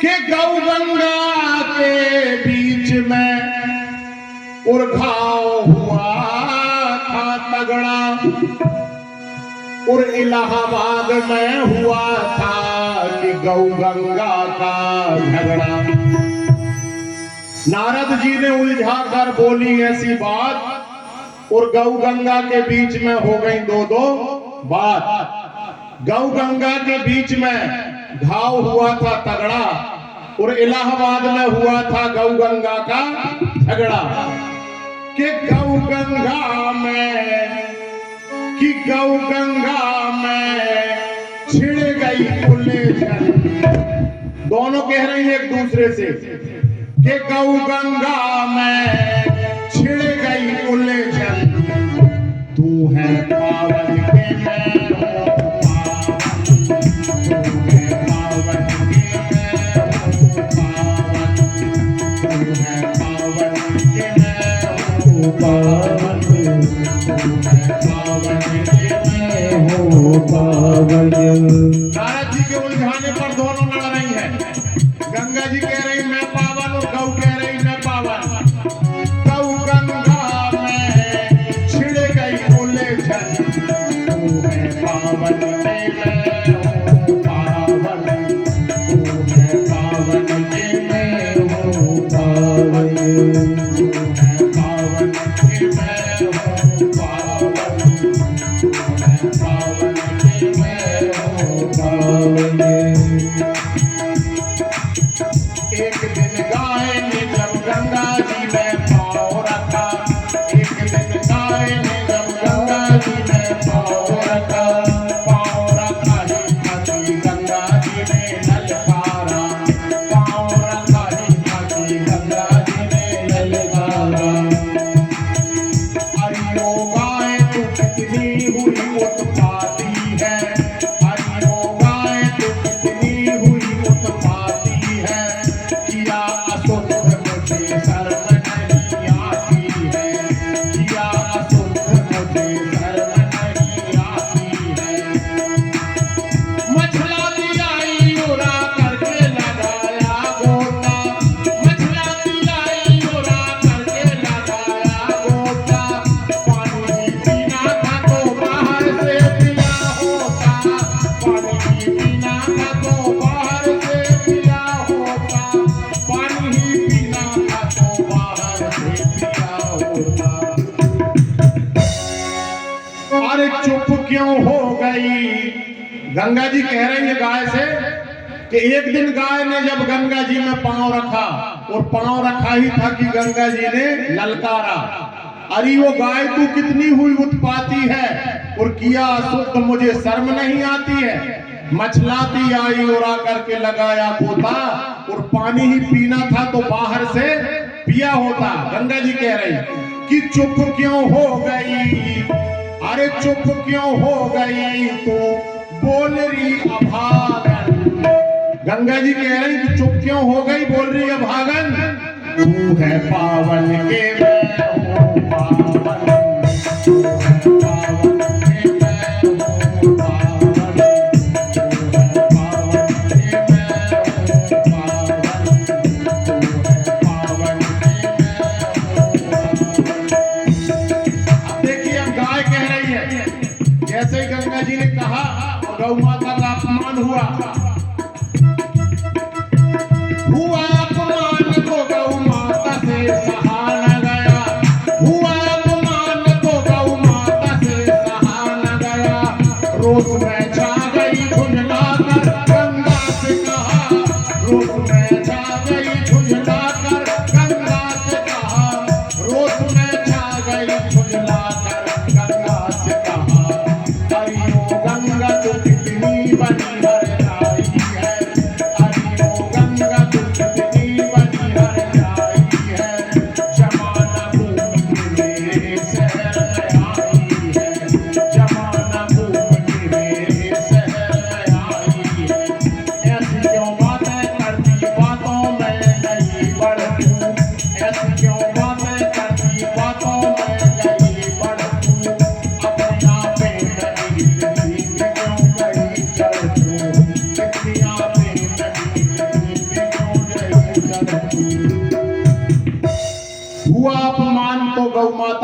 कि गौ गंगा के बीच में और घाव हुआ था तगड़ा, और इलाहाबाद में हुआ था कि गौ गंगा का झगड़ा। नारद जी ने उलझा कर बोली ऐसी बात, और गौ गंगा के बीच में हो गई दो बात। गौ गंगा के बीच में घाव हुआ था तगड़ा, और इलाहाबाद में हुआ था गौ गंगा का झगड़ा। कि गौ गंगा में छिड़ गई उलझन। दोनों कह रहे हैं एक दूसरे से कि गौ गंगा में छिड़ गई उलझन। तू है पावन के मैं पावन, नारद जी के उलझाने पर दोनों लड़ रही है। गंगा जी कह रही मैं पावन, और गौ कह रही मैं पावन। गौ गंगा में छिड़ गई उलझन। तू है पावन के मैं हूँ पावन, तू है पावन के मैं हूँ पावन, तू है पावन के मैं हूँ पावन, तू है पावन के मैं हूँ पावन। एक दिन गाय ने जब गंगा जी में पाँव रखा, एक दिन गाय ने जब गंगा जी में पाँव रखा, पाँव रखा ही खाती गंगा जी ने ललकारा, पाँव रखा ही खाती गंगा जी ने ललकारा। हरियो गाय तू कितनी हुई उत्पाती है, हरियो गाय तू कितनी हुई उत्पाती है। किया अशुद्ध मुझे शर्म नहीं आती है, किया अशुद्ध मुझे शर्म नहीं आती है। मछलाती आई उड़ा करके लगाया गोता, मछलाती आई उड़ा करके लगाया गोता। पानी पीना था तो बाहर से पिया होता, पानी पीना था तो बाहर से पिया होता, पानी ही पीना था तो बाहर से पिया होता। अरे चुप क्यों हो गई? गंगा जी कह रही है गाय से कि एक दिन गाय ने जब गंगा जी में पांव रखा, और पांव रखा ही था कि गंगा जी ने ललकारा, अरे वो गाय तू कितनी हुई उत्पाती है, और किया अशुद्ध मुझे शर्म नहीं आती है। मछलाती आई उड़ा करके लगाया गोता, और पानी ही पीना था तो बाहर से पिया होता। गंगा जी कह रही कि चुप क्यों हो गई? अरे चुप क्यों हो गई तू बोल रही अभागन? गंगा जी कह रही कि चुप क्यों हो गई, बोल रही अभागन। तू है पावन के मैं हूँ पावन, तू है पावन के मैं हूँ पावन, तू है पावन के मैं हूँ पावन, तू है पावन के मैं हूँ पावन। अब देखिए अब गाय कह रही है, जैसे ही गंगा जी ने कहा गौ माता का अपमान हुआ अपमान तो गौ माता से सहा न गया, हुआ अपमान तो गौ माता से सहा न गया। रोष में छा गई झुंझला कर गंगा से कहा, रोष में छा गई झुंझला कर गंगा से कहा, रोष में छा गई झुंझला कर गंगा से कहा। हरियो गंगा तू कितनी बनी हरजाई है, हरियो गंगा तू कितनी बनी हरजाई है। जमाना घूम के मेरे शहर में आई है, जमाना घूम के मेरे शहर में आई है।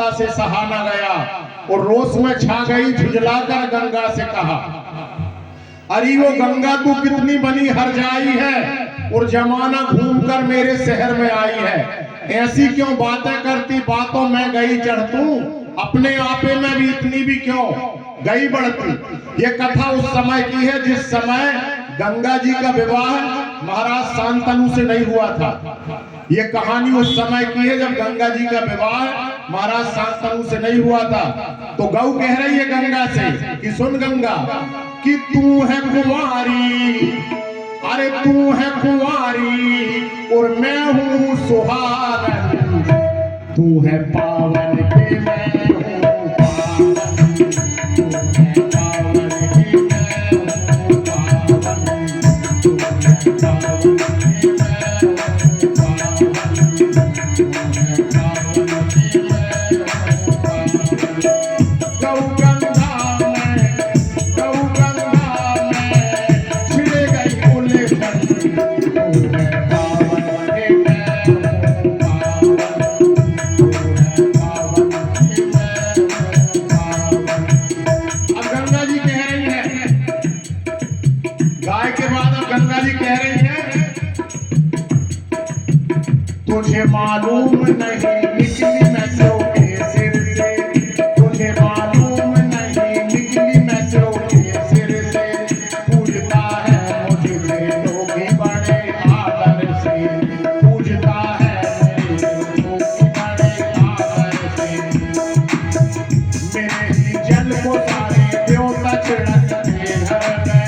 ममता से सहा न गया और रोष में छा गई, झुंझलाकर गंगा से कहा, अरे वो गंगा तू कितनी बनी हर जाई है और जमाना घूमकर मेरे शहर में आई है। ऐसी क्यों बातें करती, बातों में गई चढ़तू, अपने आपे में भी इतनी भी क्यों गई बढ़ती। ये कथा उस समय की है जिस समय गंगा जी का विवाह महाराज शांतनु से नहीं हुआ था। ये कहानी उस समय की है जब गंगा जी का विवाह महाराज शांतनु से नहीं हुआ था। तो गौ कह रही है गंगा से कि सुन गंगा, कि तू है कुंवारी, अरे तू है कुंवारी और मैं हूँ सुहागन, तू है पावन के मैं हूँ पावन, तू है पावन के मैं हूँ पावन, तू है पावन के मैं हूँ पावन, तू है पावन के मैं हूँ पावन। गौ गंगा में छिड़ गई उलझन, तू है पावन के मैं हूँ पावन, तू है पावन के मैं हूँ पावन। अब गंगा जी कह रही है, गाय के बाद अब गंगा जी कह रही है, तुझे मालूम नहीं निकली मैं सौ के सिर से, तुझे मालूम नहीं निकली मैं सौ के सिर से, पूजता है मुझे लोग बड़े आदर से, पूजता है मेरे लोग बड़े आदर से। मेरे ही जल को सारे देवता छिड़कते घर में,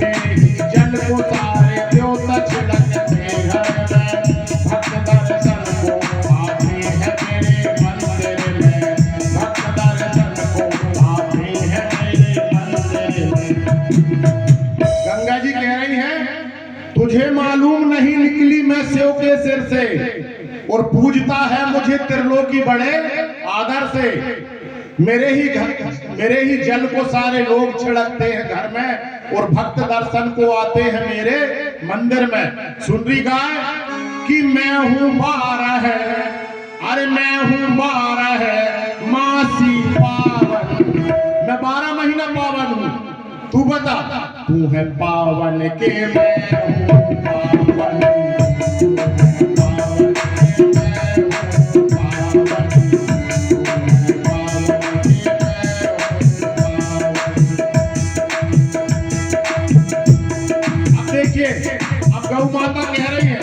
मेरे ही जल को सारे देवता छिड़कते घर में, भक्त दर्शन को आते हैं मेरे मंदिर में, भक्त दर्शन को आते हैं मेरे मंदिर में। गंगा जी कह रही हैं, तुझे मालूम नहीं निकली मैं सेव के सिर से और पूजता है मुझे त्रिलोकी बड़े आदर से। मेरे ही जल को सारे लोग छिड़कते हैं घर में और भक्त दर्शन को आते हैं मेरे मंदिर में। सुन रही गाय कि मैं हूँ 12 है, अरे मैं हूँ 12 है मासी पावन, मैं 12 महीना पावन हूँ। तू बता, तू है पावन के मैं हूँ पावन, तू है पावन के मैं हूँ पावन, तू है पावन के मैं हूँ पावन। अब देखिए, अब गौ माता कह रही है,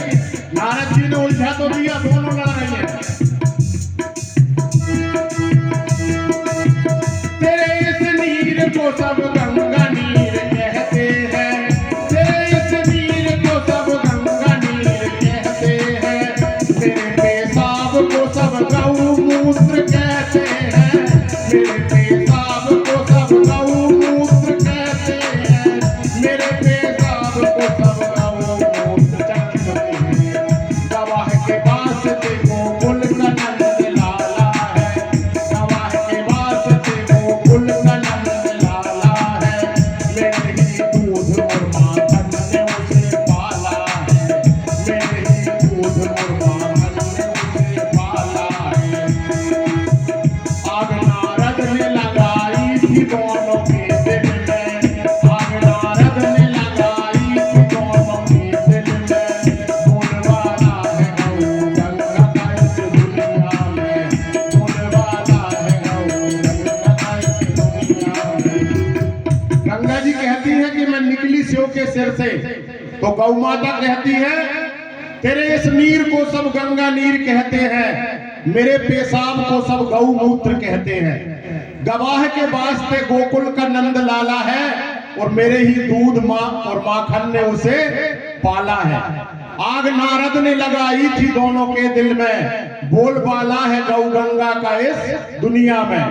नारद जी ने उलझा तो दिया, दोनों लड़ रही है। तेरे इस नीर को सब गंगा नीर कहते हैं, तेरे इस नीर को सब गंगा नीर कहते हैं, तेरे पेशाब को सब गौ मूत्र कहते हैं, मेरे पेशाब को सब गौ मूत्र कहते हैं, मेरे पेशाब को सब गौ मूत्र कहते हैं। गवाह के वास्ते गोकुल का नंद लाला है, गवाह के वास्ते गोकुल का नंद लाला है, मेरे ही दूध और माखन ने उसे पाला है, मेरे ही दूध और माखन ने उसे पाला है। आग नारद ने लगाई थी दोनों के दिल में, आग नारद ने लगाई थी दोनों के दिल में, बोलवाला है गौ गंगा का इस दुनिया में, बोलवाला है गौ गंगा का इस दुनिया में। गंगा जी कहती है कि मैं निकली सेव के सिर से, तो गौ माता कहती है, तेरे इस नीर को सब गंगा नीर कहते हैं, मेरे पेशाब को सब गौ मूत्र कहते हैं। गवाह के वास्ते गोकुल का नंद लाला है और मेरे ही दूध माँ और माखन ने उसे पाला है। आग नारद ने लगाई थी दोनों के दिल में, बोलबाला है गौ गंगा का इस दुनिया में।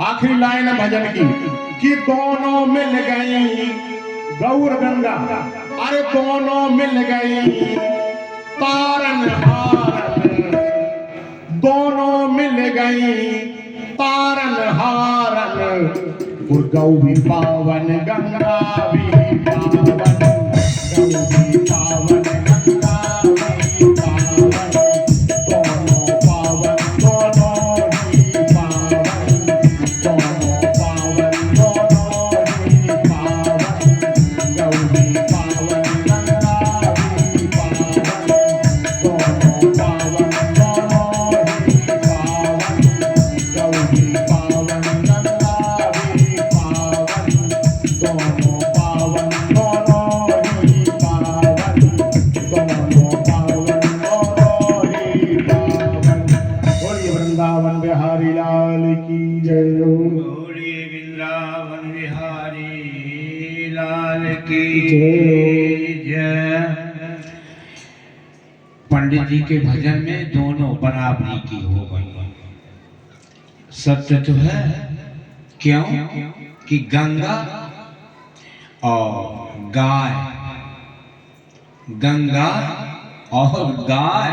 आखिरी लाइन है भजन की कि दोनों मिल गई गौर गंगा, अरे दोनों मिल गई तारन हारन, दोनों मिल गई तारन हारन, और गौ भी पावन गंगा भी पावन, गौ भी पावन गंगा भी पावन, दोनों पावन दोनों ही पावन। की जय। पंडित जी के भजन में दोनों बराबरी की हो गई। सत्य तो है, क्यों कि गंगा और गाय, गंगा और गाय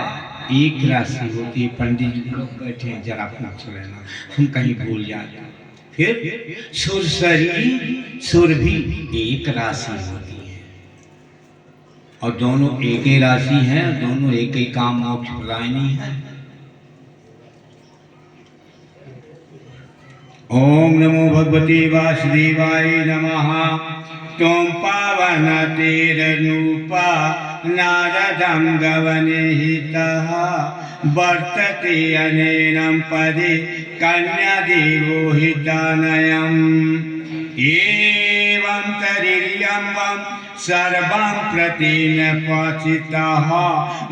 एक राशि होती है। पंडित जी लोग बैठे हैं, जरा पूछ लेना, हम कहीं भूल जाते हैं। फिर सुरसरी सुर भी एक राशि होती है, और दोनों एक ही राशि हैं, दोनों एक ही काम मोक्ष प्रदायिनी है। ओम नमो भगवते वासुदेवाय नमः। त्वं पावन तेरनूपा नारदं गवनिहितः वर्तते अनेनं पदे कन्यादेवो हितानयम्। एवं तरिर्यं वं सर्वं प्रतीन पचितः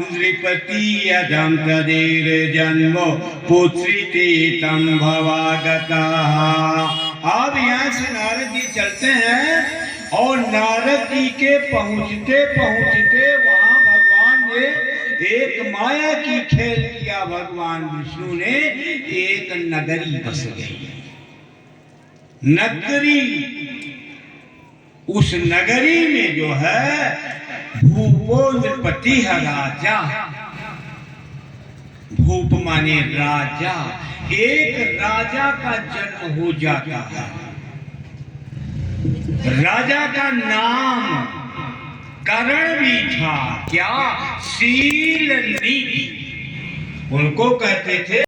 नृपतीयदं तदेर्जन्मो पुत्रिते तं भवागतः। अब यहाँ से नारद जी चलते हैं, और नारद जी के पहुँचते पहुँचते वहाँ भगवान ने एक माया की खेल किया। भगवान विष्णु ने एक नगरी बस गई। नगरी, उस नगरी में जो है भूपो नृपति है राजा। भूप माने राजा। एक राजा का जन्म हो जाता है। राजा का नाम करण भी था, क्या शील नीति उनको कहते थे।